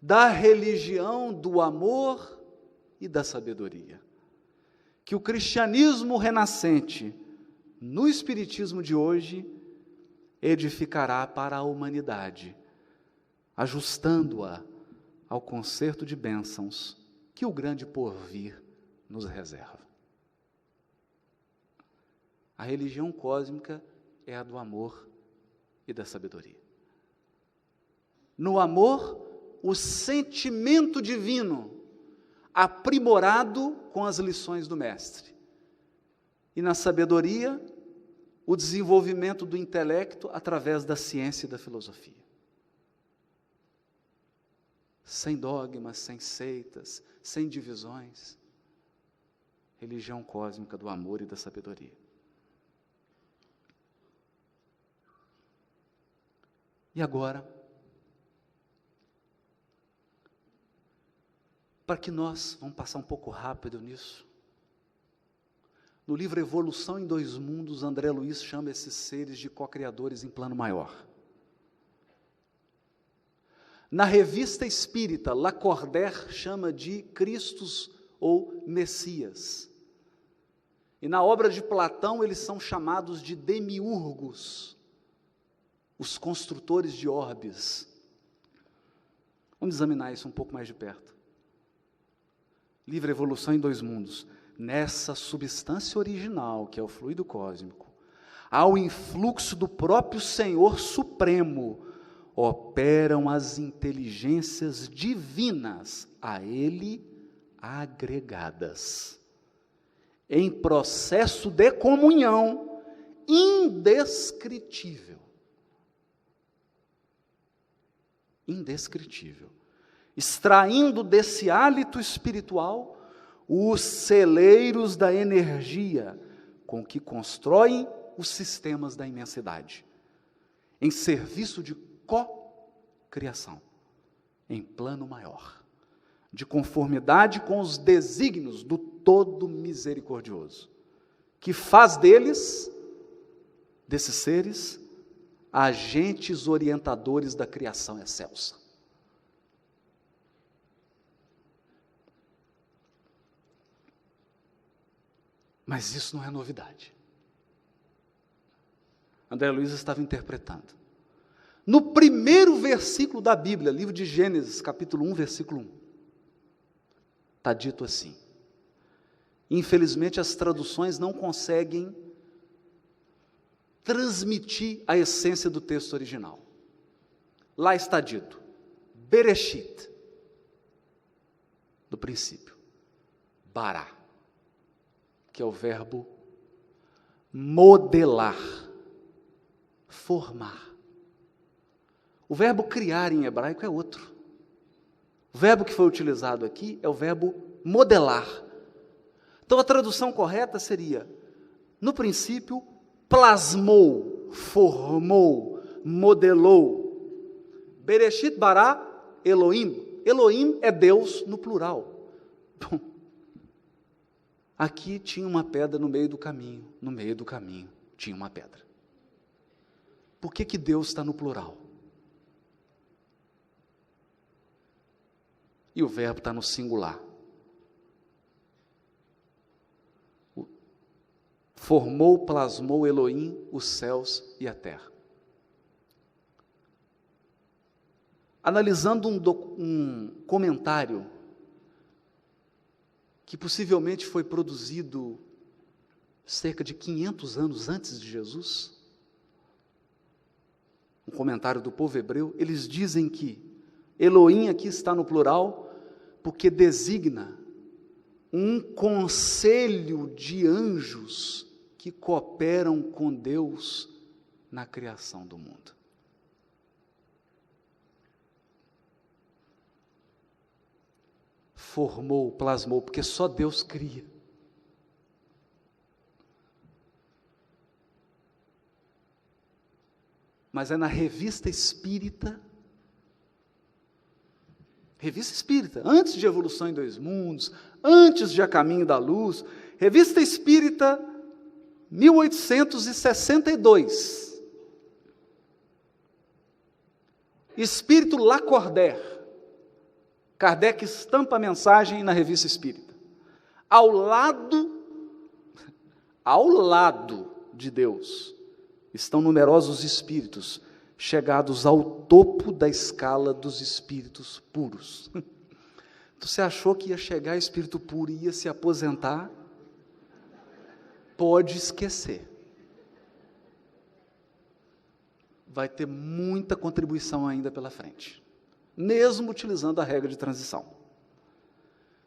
da religião do amor e da sabedoria, que o cristianismo renascente, no espiritismo de hoje, edificará para a humanidade, ajustando-a ao concerto de bênçãos que o grande porvir nos reserva. A religião cósmica é a do amor e da sabedoria. No amor, o sentimento divino, aprimorado com as lições do Mestre. E na sabedoria, o desenvolvimento do intelecto através da ciência e da filosofia. Sem dogmas, sem seitas, sem divisões. Religião cósmica do amor e da sabedoria. E agora, para que nós, vamos passar um pouco rápido nisso, no livro Evolução em Dois Mundos, André Luiz chama esses seres de co-criadores em plano maior. Na revista espírita, Lacordaire chama de Cristos ou Messias. E na obra de Platão, eles são chamados de demiurgos, os construtores de orbes. Vamos examinar isso um pouco mais de perto. Livro Evolução em Dois Mundos. Nessa substância original, que é o fluido cósmico, ao influxo do próprio Senhor Supremo, operam as inteligências divinas a ele agregadas, em processo de comunhão indescritível. Indescritível, extraindo desse hálito espiritual os celeiros da energia com que constroem os sistemas da imensidade, em serviço de co-criação, em plano maior, de conformidade com os desígnios do Todo Misericordioso, que faz desses seres, agentes orientadores da criação excelsa. Mas isso não é novidade. André Luiz estava interpretando. No primeiro versículo da Bíblia, livro de Gênesis, capítulo 1, versículo 1, está dito assim. Infelizmente, as traduções não conseguem transmitir a essência do texto original. Lá está dito, Bereshit, do princípio, Bará, que é o verbo modelar, formar. O verbo criar em hebraico é outro. O verbo que foi utilizado aqui é o verbo modelar. Então a tradução correta seria, no princípio, plasmou, formou, modelou. Bereshit bara Elohim. Elohim é Deus no plural. Bom, aqui tinha uma pedra no meio do caminho. No meio do caminho tinha uma pedra. Por que Deus está no plural? E o verbo está no singular. Formou, plasmou Elohim os céus e a terra. Analisando um comentário que possivelmente foi produzido cerca de 500 anos antes de Jesus, um comentário do povo hebreu, eles dizem que Elohim aqui está no plural, porque designa um conselho de anjos que cooperam com Deus na criação do mundo. Formou, plasmou, porque só Deus cria. Mas é na Revista Espírita, antes de Evolução em Dois Mundos, antes de A Caminho da Luz, Revista Espírita, 1862, Espírito Lacordaire, Kardec estampa a mensagem na Revista Espírita, ao lado de Deus, estão numerosos espíritos, chegados ao topo da escala dos espíritos puros. Você achou que ia chegar espírito puro e ia se aposentar? Pode esquecer. Vai ter muita contribuição ainda pela frente, mesmo utilizando a regra de transição.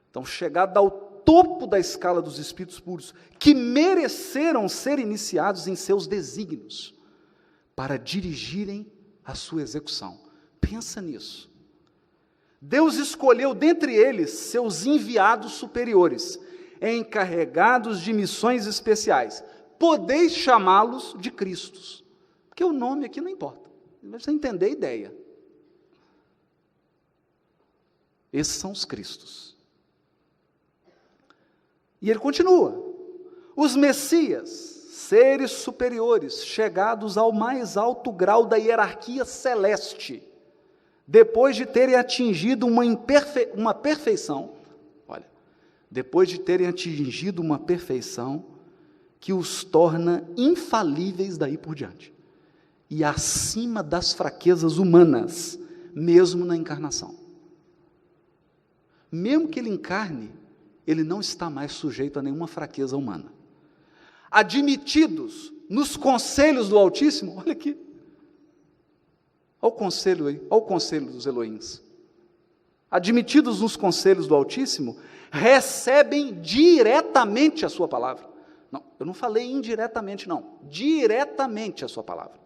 Então, chegado ao topo da escala dos espíritos puros, que mereceram ser iniciados em seus desígnios, para dirigirem a sua execução. Pensa nisso. Deus escolheu dentre eles seus enviados superiores, encarregados de missões especiais. Podeis chamá-los de Cristos, porque o nome aqui não importa, mas você entender a ideia. Esses são os Cristos. E ele continua, os Messias, seres superiores, chegados ao mais alto grau da hierarquia celeste, depois de terem atingido uma perfeição, depois de terem atingido uma perfeição que os torna infalíveis daí por diante, e acima das fraquezas humanas, mesmo na encarnação. Mesmo que ele encarne, ele não está mais sujeito a nenhuma fraqueza humana. Admitidos nos conselhos do Altíssimo, olha aqui, olha o conselho aí, olha o conselho dos Elohims. Admitidos nos conselhos do Altíssimo, recebem diretamente a sua palavra. Não, eu não falei indiretamente, não, diretamente a sua palavra,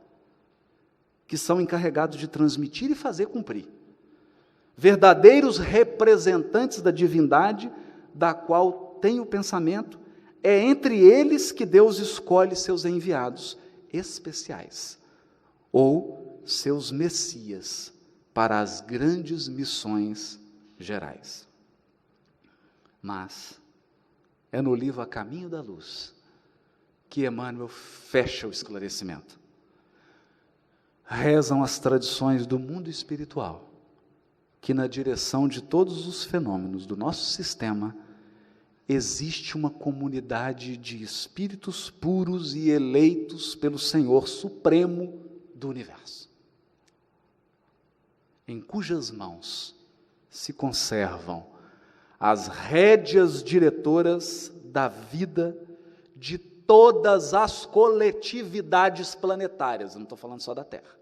que são encarregados de transmitir e fazer cumprir. Verdadeiros representantes da divindade da qual tem o pensamento, é entre eles que Deus escolhe seus enviados especiais, ou seus messias, para as grandes missões gerais. Mas é no livro A Caminho da Luz que Emmanuel fecha o esclarecimento. Rezam as tradições do mundo espiritual que, na direção de todos os fenômenos do nosso sistema, existe uma comunidade de espíritos puros e eleitos pelo Senhor Supremo do Universo, em cujas mãos se conservam as rédeas diretoras da vida de todas as coletividades planetárias. Eu não estou falando só da Terra.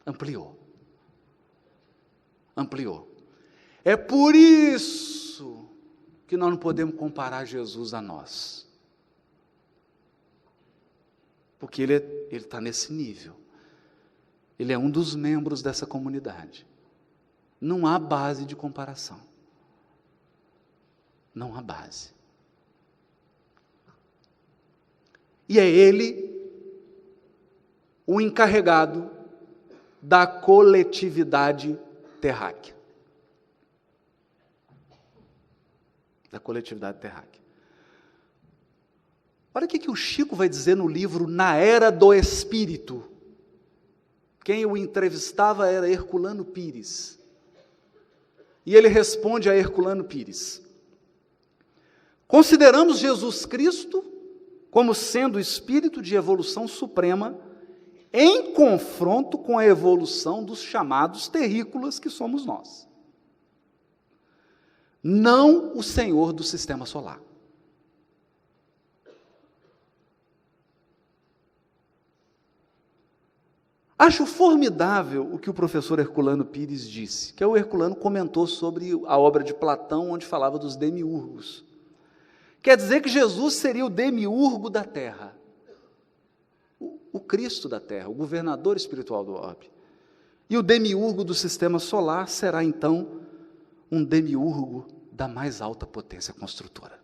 Ampliou. É por isso que nós não podemos comparar Jesus a nós. Porque ele está nesse nível. Ele é um dos membros dessa comunidade. Não há base de comparação. Não há base. E é ele o encarregado da coletividade terráquea. Da coletividade terráquea. Olha o que o Chico vai dizer no livro Na Era do Espírito. Quem o entrevistava era Herculano Pires. E ele responde a Herculano Pires: consideramos Jesus Cristo como sendo o espírito de evolução suprema em confronto com a evolução dos chamados terrícolas que somos nós. Não o Senhor do sistema solar. Acho formidável o que o professor Herculano Pires disse, que o Herculano comentou sobre a obra de Platão, onde falava dos demiurgos. Quer dizer que Jesus seria o demiurgo da Terra, o Cristo da Terra, o governador espiritual do orbe. E o demiurgo do sistema solar será, então, um demiurgo da mais alta potência construtora.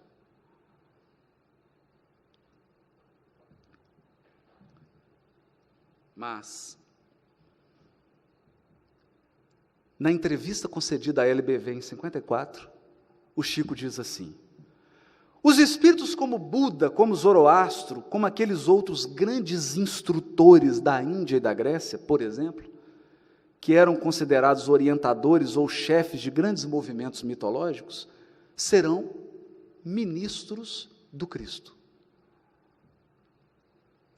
Mas, na entrevista concedida à LBV em 54, o Chico diz assim: os espíritos como Buda, como Zoroastro, como aqueles outros grandes instrutores da Índia e da Grécia, por exemplo, que eram considerados orientadores ou chefes de grandes movimentos mitológicos, serão ministros do Cristo.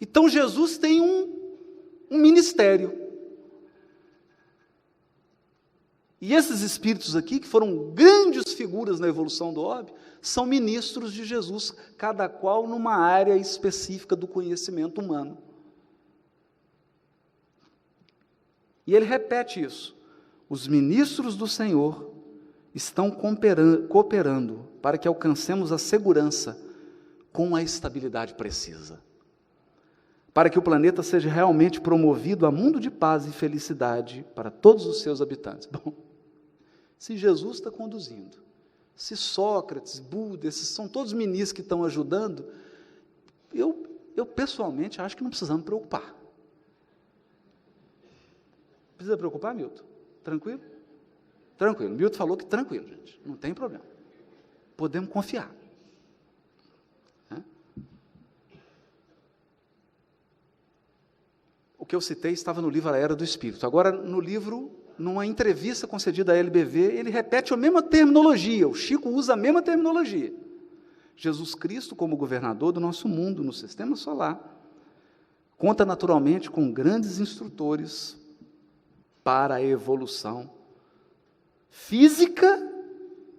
Então Jesus tem um ministério. E esses espíritos aqui, que foram grandes figuras na evolução do orbe, são ministros de Jesus, cada qual numa área específica do conhecimento humano. E ele repete isso: os ministros do Senhor estão cooperando para que alcancemos a segurança com a estabilidade precisa, para que o planeta seja realmente promovido a mundo de paz e felicidade para todos os seus habitantes. Bom, se Jesus está conduzindo, se Sócrates, Buda, esses são todos ministros que estão ajudando, eu pessoalmente acho que não precisamos preocupar. Precisa preocupar, Milton? Tranquilo? Tranquilo. Milton falou que tranquilo, gente, não tem problema. Podemos confiar. O que eu citei estava no livro A Era do Espírito. Agora, no livro, numa entrevista concedida à LBV, ele repete a mesma terminologia, o Chico usa a mesma terminologia. Jesus Cristo, como governador do nosso mundo, no sistema solar, conta naturalmente com grandes instrutores para a evolução física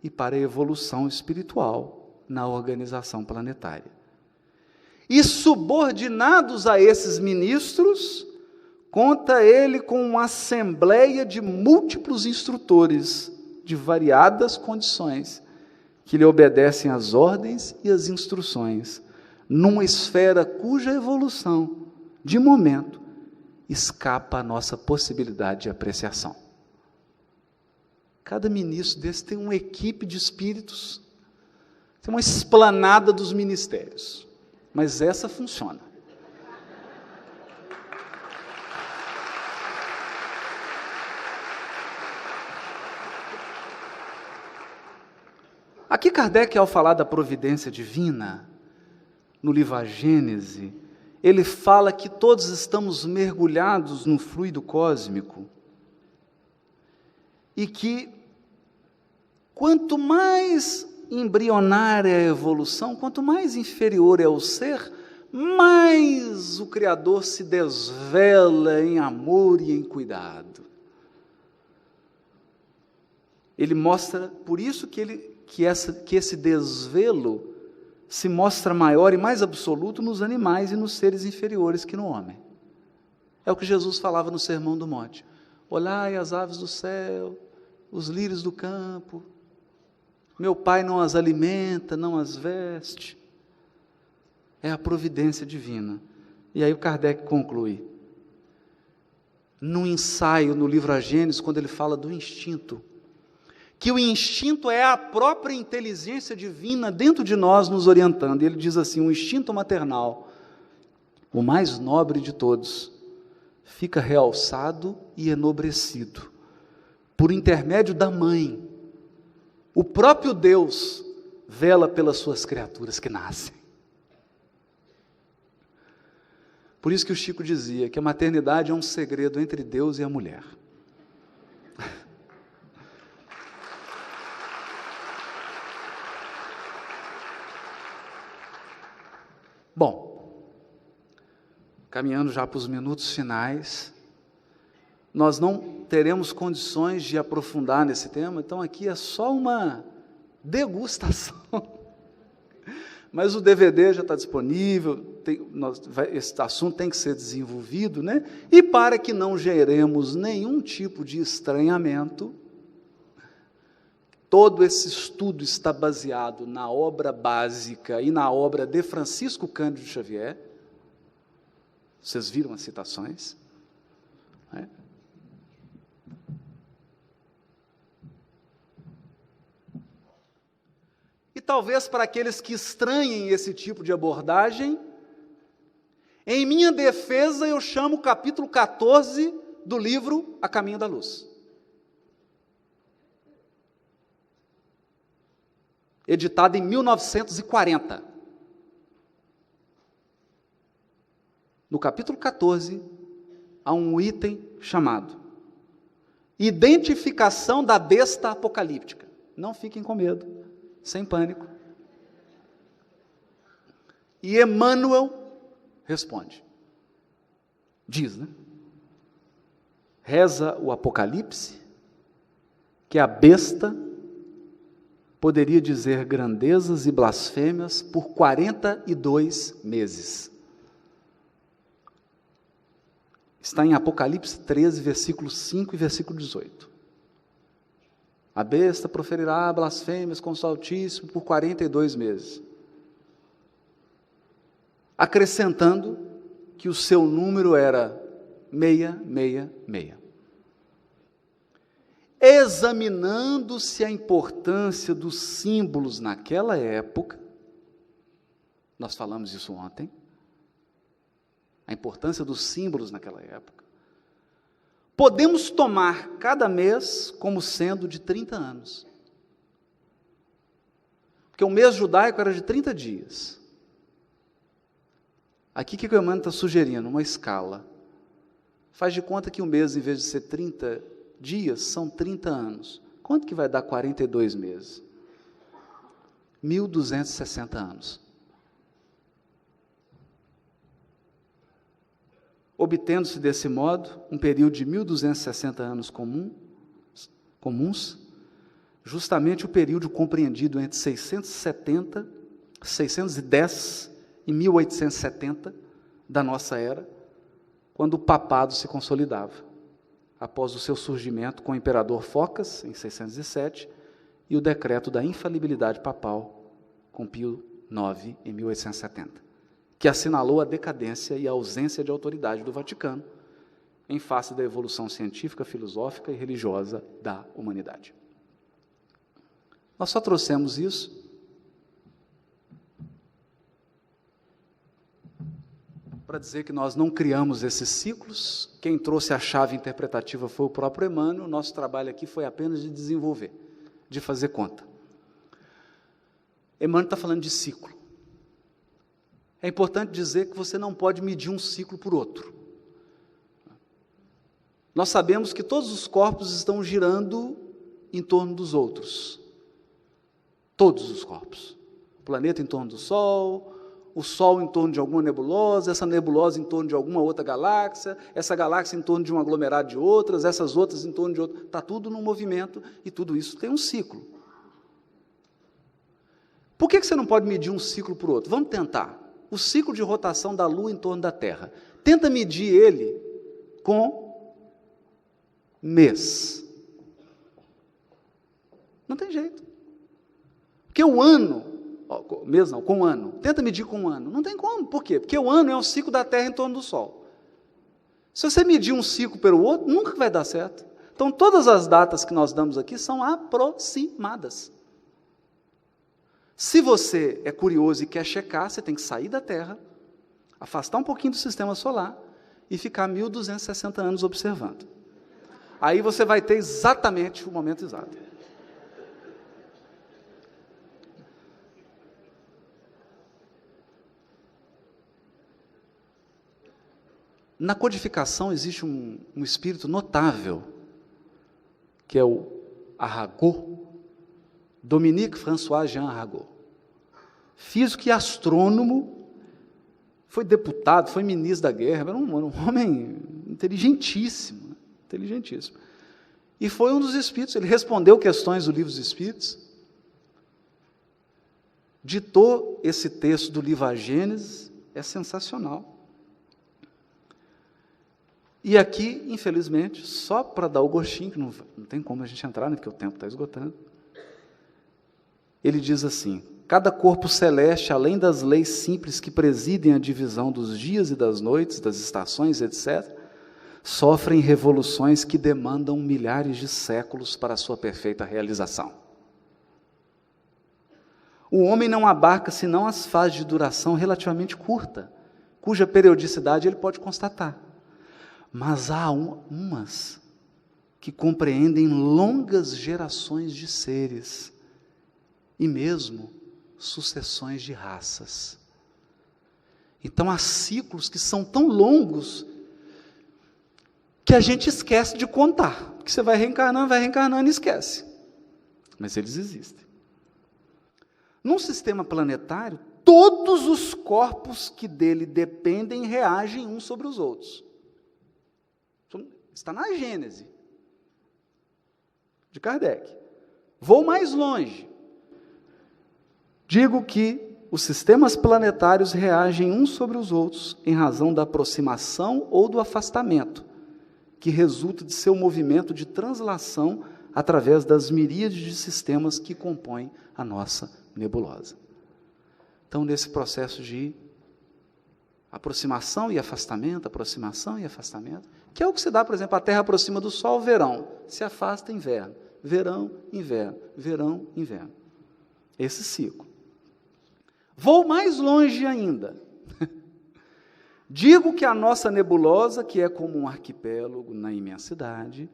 e para a evolução espiritual na organização planetária. E subordinados a esses ministros, conta ele com uma assembleia de múltiplos instrutores de variadas condições, que lhe obedecem às ordens e às instruções, numa esfera cuja evolução, de momento, escapa à nossa possibilidade de apreciação. Cada ministro desse tem uma equipe de espíritos, tem uma esplanada dos ministérios, mas essa funciona. Aqui Kardec, ao falar da providência divina, no livro A Gênese, ele fala que todos estamos mergulhados no fluido cósmico e que quanto mais embrionária é a evolução, quanto mais inferior é o ser, mais o Criador se desvela em amor e em cuidado. Ele mostra, por isso que esse desvelo se mostra maior e mais absoluto nos animais e nos seres inferiores que no homem. É o que Jesus falava no Sermão do Monte. Olhai as aves do céu, os lírios do campo, meu Pai não as alimenta, não as veste. É a providência divina. E aí o Kardec conclui, num ensaio no livro A Gênese, quando ele fala do instinto, que o instinto é a própria inteligência divina dentro de nós nos orientando. E ele diz assim, o instinto maternal, o mais nobre de todos, fica realçado e enobrecido, por intermédio da mãe. O próprio Deus vela pelas suas criaturas que nascem. Por isso que o Chico dizia que a maternidade é um segredo entre Deus e a mulher. Bom, caminhando já para os minutos finais, nós não teremos condições de aprofundar nesse tema, então aqui é só uma degustação. Mas o DVD já está disponível, esse assunto tem que ser desenvolvido, né? E para que não geremos nenhum tipo de estranhamento, todo esse estudo está baseado na obra básica e na obra de Francisco Cândido Xavier. Vocês viram as citações? Né? E talvez para aqueles que estranhem esse tipo de abordagem, em minha defesa eu chamo o capítulo 14 do livro A Caminho da Luz. Editado em 1940. No capítulo 14, há um item chamado Identificação da besta apocalíptica. Não fiquem com medo, sem pânico. E Emmanuel responde. Diz, né? Reza o Apocalipse que a besta poderia dizer grandezas e blasfêmias por 42 meses. Está em Apocalipse 13, versículo 5 e versículo 18. A besta proferirá blasfêmias contra o Altíssimo por 42 meses. Acrescentando que o seu número era 666. Examinando-se a importância dos símbolos naquela época, nós falamos isso ontem, a importância dos símbolos naquela época, podemos tomar cada mês como sendo de 30 anos. Porque o mês judaico era de 30 dias. Aqui o que o Emmanuel está sugerindo? Uma escala. Faz de conta que o mês, em vez de ser 30 dias, são 30 anos. Quanto que vai dar 42 meses? 1.260 anos. Obtendo-se desse modo um período de 1.260 anos comuns, justamente o período compreendido entre 610 e 1870 da nossa era, quando o papado se consolidava, após o seu surgimento com o imperador Focas, em 607, e o decreto da infalibilidade papal, com Pio IX, em 1870, que assinalou a decadência e a ausência de autoridade do Vaticano, em face da evolução científica, filosófica e religiosa da humanidade. Nós só trouxemos isso para dizer que nós não criamos esses ciclos. Quem trouxe a chave interpretativa foi o próprio Emmanuel. O nosso trabalho aqui foi apenas de desenvolver, de fazer conta. Emmanuel está falando de ciclo. É importante dizer que você não pode medir um ciclo por outro. Nós sabemos que todos os corpos estão girando em torno dos outros. Todos os corpos. O planeta em torno do Sol, o Sol em torno de alguma nebulosa, essa nebulosa em torno de alguma outra galáxia, essa galáxia em torno de um aglomerado de outras, essas outras em torno de outras. Está tudo num movimento e tudo isso tem um ciclo. Por que você não pode medir um ciclo por outro? Vamos tentar. O ciclo de rotação da Lua em torno da Terra. Tenta medir ele com mês. Não tem jeito. Porque o ano, mês não, com o ano. Tenta medir com o ano. Não tem como. Por quê? Porque o ano é o ciclo da Terra em torno do Sol. Se você medir um ciclo pelo outro, nunca vai dar certo. Então, todas as datas que nós damos aqui são aproximadas. Se você é curioso e quer checar, você tem que sair da Terra, afastar um pouquinho do sistema solar e ficar 1260 anos observando. Aí você vai ter exatamente o momento exato. Na codificação existe um espírito notável, que é o Arago, Dominique François Jean Arago. Físico e astrônomo, foi deputado, foi ministro da guerra, era um homem inteligentíssimo, inteligentíssimo. E foi um dos espíritos, ele respondeu questões do livro dos Espíritos, ditou esse texto do livro A Gênese, é sensacional. E aqui, infelizmente, só para dar o gostinho, que não tem como a gente entrar, né, porque o tempo está esgotando, ele diz assim: cada corpo celeste, além das leis simples que presidem a divisão dos dias e das noites, das estações, etc., sofrem revoluções que demandam milhares de séculos para a sua perfeita realização. O homem não abarca senão as fases de duração relativamente curta, cuja periodicidade ele pode constatar. Mas há umas que compreendem longas gerações de seres e mesmo sucessões de raças. Então há ciclos que são tão longos que a gente esquece de contar, porque você vai reencarnando e esquece. Mas eles existem. Num sistema planetário, todos os corpos que dele dependem reagem uns sobre os outros. Está na Gênese de Kardec. Vou mais longe. Digo que os sistemas planetários reagem uns sobre os outros em razão da aproximação ou do afastamento, que resulta de seu movimento de translação através das miríades de sistemas que compõem a nossa nebulosa. Então, nesse processo de aproximação e afastamento, que é o que se dá, por exemplo, a Terra aproxima do Sol, verão, se afasta, inverno, verão, inverno, verão, inverno. Esse ciclo. Vou mais longe ainda. Digo que a nossa nebulosa, que é como um arquipélago na imensidade,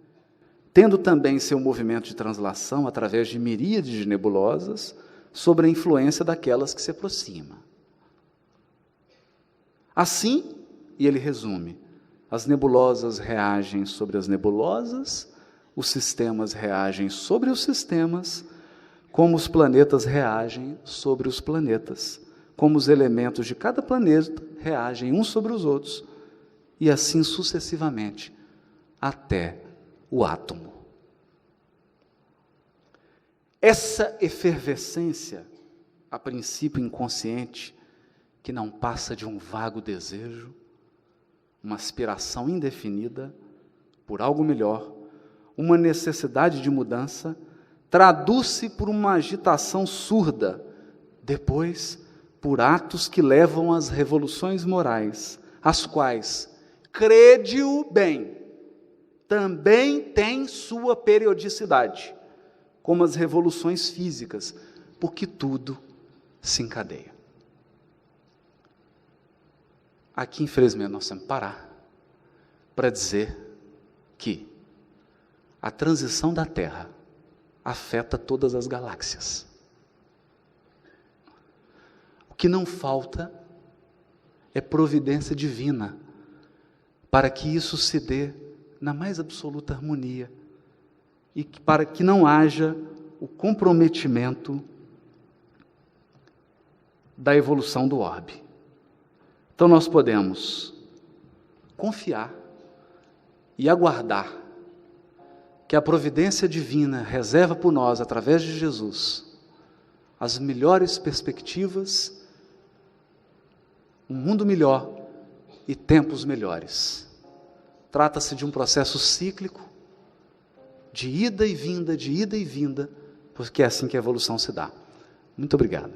tendo também seu movimento de translação através de miríades de nebulosas, sobre a influência daquelas que se aproximam. Assim, e ele resume, as nebulosas reagem sobre as nebulosas, os sistemas reagem sobre os sistemas, como os planetas reagem sobre os planetas, como os elementos de cada planeta reagem uns sobre os outros, e assim sucessivamente, até o átomo. Essa efervescência, a princípio inconsciente, que não passa de um vago desejo, uma aspiração indefinida por algo melhor, uma necessidade de mudança, traduz-se por uma agitação surda, depois por atos que levam às revoluções morais, as quais, crede-o bem, também têm sua periodicidade, como as revoluções físicas, porque tudo se encadeia. Aqui, infelizmente, nós temos que parar para dizer que a transição da Terra afeta todas as galáxias. O que não falta é providência divina para que isso se dê na mais absoluta harmonia e para que não haja o comprometimento da evolução do orbe. Então nós podemos confiar e aguardar que a providência divina reserva por nós, através de Jesus, as melhores perspectivas, um mundo melhor e tempos melhores. Trata-se de um processo cíclico, de ida e vinda, porque é assim que a evolução se dá. Muito obrigado.